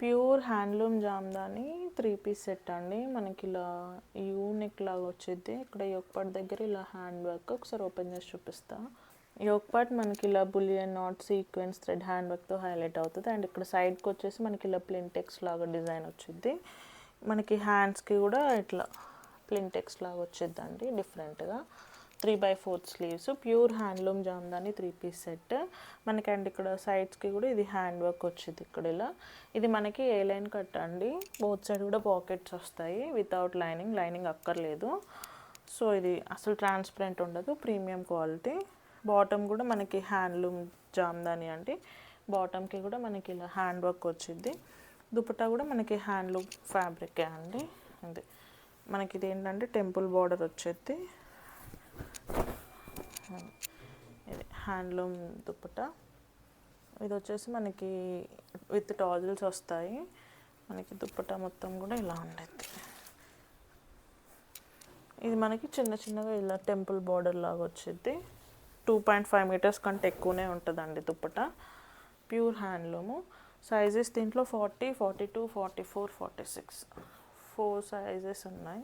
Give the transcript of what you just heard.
Pure handloom Jamdani 3 piece set అండి. మనకి ఇలా యూనిక్ లాగా వచ్చింది. ఇక్కడ యోక్ పార్ట్ దగ్గర ఇలా హ్యాండ్ వర్క్ ఒకసారి ఓపెన్ చేసి చూపిస్తా. యోక్ పార్ట్ మనకి ఇలా bullion knot sequence thread hand వర్క్తో హైలైట్ అవుతుంది. అండ్ ఇక్కడ సైడ్కి వచ్చేసి మనకి ఇలా ప్లింటెక్స్ లాగా డిజైన్ వచ్చింది. మనకి హ్యాండ్స్కి కూడా ఇట్లా ప్లింటెక్స్ లాగా వచ్చిందండి డిఫరెంట్గా. 3/4 sleeves pure handloom Jamdani 3 piece set మనకి. అండ్ ఇక్కడ సైడ్స్కి కూడా ఇది హ్యాండ్ వర్క్ వచ్చింది ఇక్కడ ఇలా. ఇది మనకి ఏ లైన్ కట్ అండి. బోత్ సైడ్ కూడా పాకెట్స్ వస్తాయి వితౌట్ లైనింగ్ అక్కర్లేదు. సో ఇది అసలు ట్రాన్స్పరెంట్ ఉండదు, ప్రీమియం క్వాలిటీ. బాటమ్ కూడా మనకి హ్యాండ్లూమ్ జామ్దాని అండి. బాటమ్కి కూడా మనకి ఇలా హ్యాండ్ వర్క్ వచ్చింది. దుపట్టా కూడా మనకి హ్యాండ్లూమ్ ఫ్యాబ్రికే అండి. ఇది మనకి ఇది ఏంటంటే టెంపుల్ బార్డర్ వచ్చేది. ఇది హ్యాండ్లూమ్ దుపట్టా. ఇది వచ్చేసి మనకి విత్ టాజిల్స్ వస్తాయి. మనకి దుపట్టా మొత్తం కూడా ఇలా ఉండేది. ఇది మనకి చిన్నగా ఇలా టెంపుల్ బార్డర్ లాగా వచ్చింది. 2.5 మీటర్స్ కంటే ఎక్కువనే ఉంటుందండి దుపట్టా. Pure handloom. సైజెస్ దీంట్లో 40, 42, 44, 46 4 సైజెస్ ఉన్నాయి.